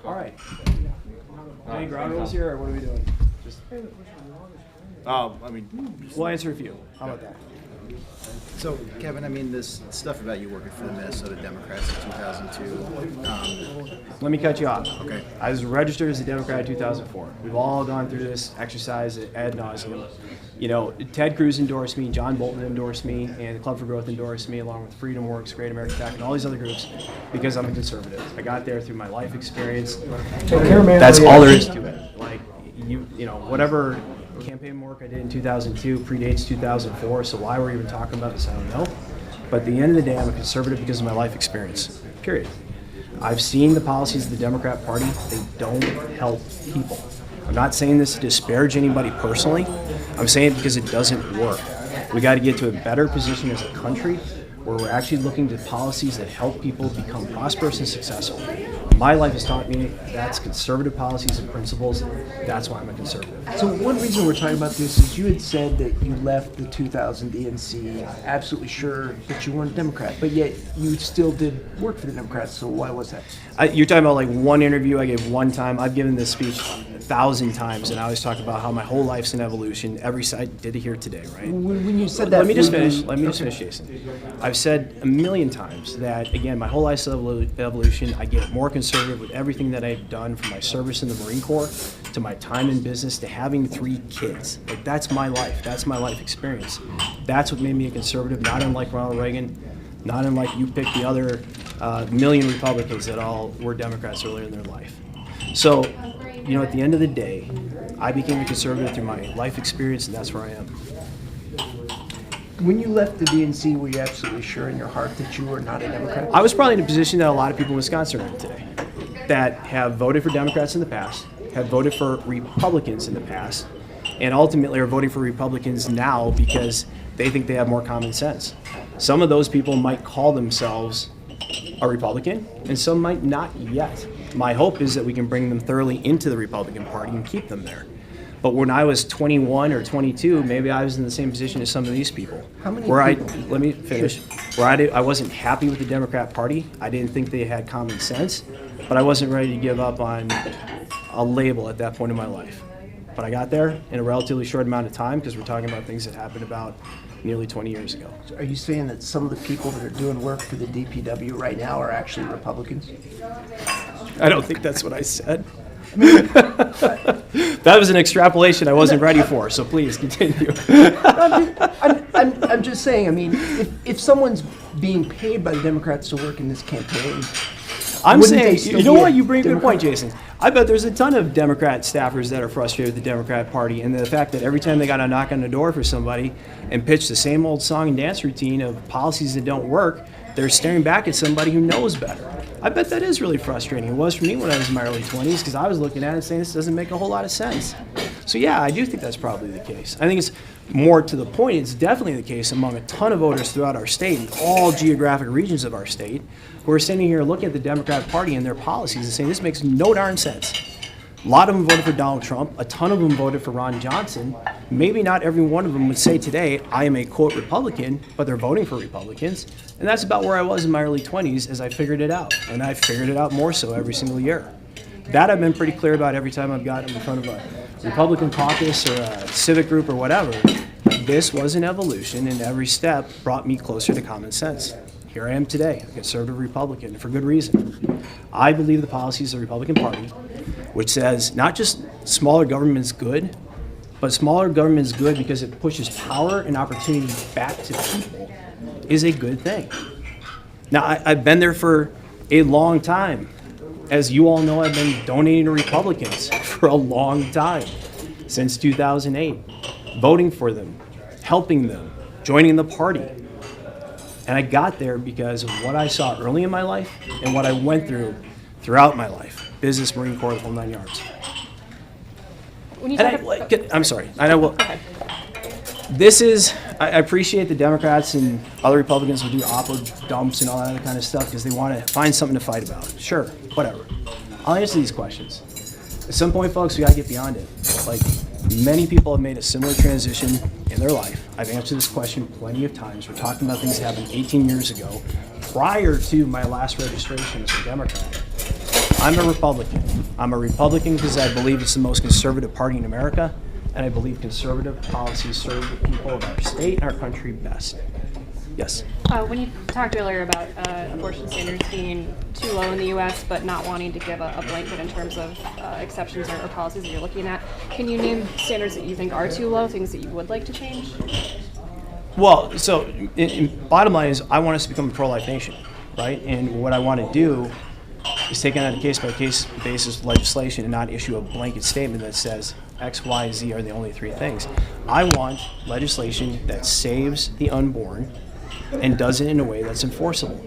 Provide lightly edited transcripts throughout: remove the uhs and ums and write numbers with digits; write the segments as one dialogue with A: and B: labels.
A: All right. Any ground rules here, or what are we doing? Just we'll answer a few. How about that?
B: So, Kevin, I mean, this stuff about you working for the Minnesota Democrats in 2002.
A: Let me cut you off.
B: Okay.
A: I was registered as a Democrat in 2004. We've all gone through this exercise ad nauseum. You know, Ted Cruz endorsed me, John Bolton endorsed me, and the Club for Growth endorsed me, along with Freedom Works, Great American PAC, and all these other groups, because I'm a conservative. I got there through my life experience. That's all there is to it. Like, you know, whatever campaign work I did in 2002 predates 2004, so why we're even talking about this, I don't know. But at the end of the day, I'm a conservative because of my life experience, period. I've seen the policies of the Democrat Party. They don't help people. I'm not saying this to disparage anybody personally. I'm saying it because it doesn't work. We got to get to a better position as a country where we're actually looking to policies that help people become prosperous and successful. My life has taught me that's conservative policies and principles. That's why I'm a conservative.
C: So one reason we're talking about this is you had said that you left the 2000 DNC absolutely sure that you weren't a Democrat, but yet you still did work for the Democrats, so why was that?
A: You're talking about like one interview I gave one time. I've given this speech 1,000 times, and I always talk about how my whole life's an evolution. Every side did it here today, right?
C: When you said that...
A: Let me just finish, Jason. I've said a million times that, again, my whole life's evolution. I get more conservative with everything that I've done, from my service in the Marine Corps to my time in business to having 3 kids. Like, that's my life. That's my life experience. That's what made me a conservative, not unlike Ronald Reagan, not unlike you picked the other million Republicans that all were Democrats earlier in their life. So, you know, at the end of the day, I became a conservative through my life experience, and that's where I am.
C: When you left the DNC, were you absolutely sure in your heart that you were not a Democrat?
A: I was probably in a position that a lot of people in Wisconsin are in today, that have voted for Democrats in the past, have voted for Republicans in the past, and ultimately are voting for Republicans now because they think they have more common sense. Some of those people might call themselves a Republican, and some might not yet. My hope is that we can bring them thoroughly into the Republican Party and keep them there. But when I was 21 or 22, maybe I was in the same position as some of these people.
C: How many
A: Let me finish. Where I wasn't happy with the Democrat Party. I didn't think they had common sense, but I wasn't ready to give up on a label at that point in my life. But I got there in a relatively short amount of time, because we're talking about things that happened about nearly 20 years ago.
C: Are you saying that some of the people that are doing work for the DPW right now are actually Republicans?
A: I don't think that's what I said. That was an extrapolation I wasn't ready for, so please continue.
C: I'm just saying, I mean, if someone's being paid by the Democrats to work in this campaign,
A: I'm
C: wouldn't
A: saying,
C: they still
A: you know
C: be
A: what,
C: a
A: you bring up a good point,
C: Democrat?
A: Jason. I bet there's a ton of Democrat staffers that are frustrated with the Democrat Party, and the fact that every time they got to knock on the door for somebody and pitch the same old song and dance routine of policies that don't work, they're staring back at somebody who knows better. I bet that is really frustrating. It was for me when I was in my early 20s, because I was looking at it saying this doesn't make a whole lot of sense. So yeah, I do think that's probably the case. I think it's more to the point, it's definitely the case among a ton of voters throughout our state, in all geographic regions of our state, who are sitting here looking at the Democrat Party and their policies and saying this makes no darn sense. A lot of them voted for Donald Trump. A ton of them voted for Ron Johnson. Maybe not every one of them would say today, I am a, quote, Republican, but they're voting for Republicans. And that's about where I was in my early 20s as I figured it out. And I figured it out more so every single year. That I've been pretty clear about every time I've gotten in front of a Republican caucus or a civic group or whatever. This was an evolution, and every step brought me closer to common sense. Here I am today, a conservative Republican, for good reason. I believe the policies of the Republican Party, which says not just smaller government's good, but smaller government's good because it pushes power and opportunity back to people, is a good thing. Now, I've been there for a long time. As you all know, I've been donating to Republicans for a long time, since 2008, voting for them, helping them, joining the party. And I got there because of what I saw early in my life and what I went through throughout my life. Business, Marine Corps, the whole 9 yards. I'm sorry. I know. Well, I appreciate the Democrats and other Republicans who do oppo dumps and all that other kind of stuff because they want to find something to fight about. Sure, whatever. I'll answer these questions. At some point, folks, we got to get beyond it. Like, many people have made a similar transition in their life. I've answered this question plenty of times. We're talking about things that happened 18 years ago, prior to my last registration as a Democrat. I'm a Republican. I'm a Republican because I believe it's the most conservative party in America, and I believe conservative policies serve the people of our state and our country best. Yes.
D: When you talked earlier about abortion standards being too low in the U.S., but not wanting to give a blanket in terms of exceptions or policies that you're looking at, can you name standards that you think are too low, things that you would like to change?
A: Well, so bottom line is I want us to become a pro-life nation, right? And what I want to do is take on a case-by-case basis legislation and not issue a blanket statement that says X, Y, Z are the only three things. I want legislation that saves the unborn and does it in a way that's enforceable.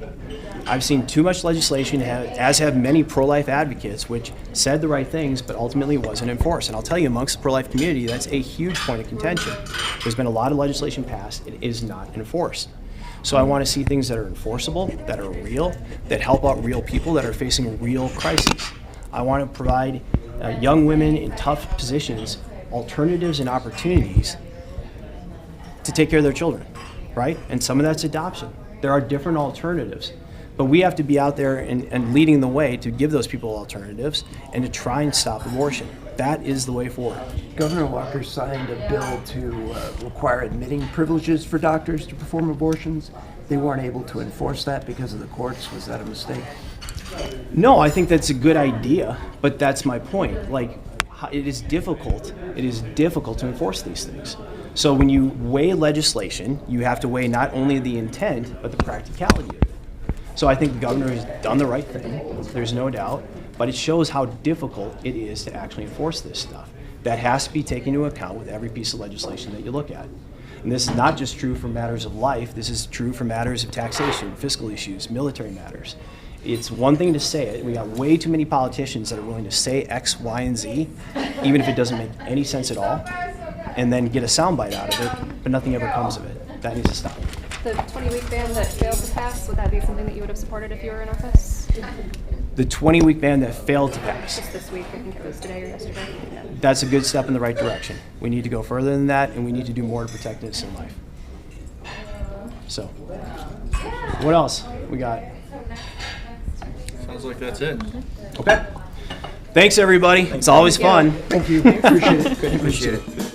A: I've seen too much legislation, as have many pro-life advocates, which said the right things, but ultimately wasn't enforced. And I'll tell you, amongst the pro-life community, that's a huge point of contention. There's been a lot of legislation passed, it is not enforced. So I want to see things that are enforceable, that are real, that help out real people that are facing real crises. I want to provide young women in tough positions alternatives and opportunities to take care of their children, right? And some of that's adoption. There are different alternatives. But we have to be out there and leading the way to give those people alternatives and to try and stop abortion. That is the way forward.
C: Governor Walker signed a bill to require admitting privileges for doctors to perform abortions. They weren't able to enforce that because of the courts. Was that a mistake?
A: No, I think that's a good idea, but that's my point. Like, it is difficult. It is difficult to enforce these things. So when you weigh legislation, you have to weigh not only the intent, but the practicality of it. So I think the governor has done the right thing, there's no doubt, but it shows how difficult it is to actually enforce this stuff. That has to be taken into account with every piece of legislation that you look at. And this is not just true for matters of life, this is true for matters of taxation, fiscal issues, military matters. It's one thing to say it. We got way too many politicians that are willing to say X, Y, and Z, even if it doesn't make any sense at all, and then get a soundbite out of it, but nothing ever comes of it. That needs to stop.
D: The 20-week ban that failed to pass, would that be something that you would have supported if you were in office?
A: The 20-week ban that failed to pass.
D: Just this week, I think it was today or yesterday. Yeah.
A: That's a good step in the right direction. We need to go further than that, and we need to do more to protect innocent life. So, what else we got?
E: Sounds like that's it.
A: Okay. Thanks, everybody. It's always fun.
C: Thank you. Appreciate it.
B: Appreciate it.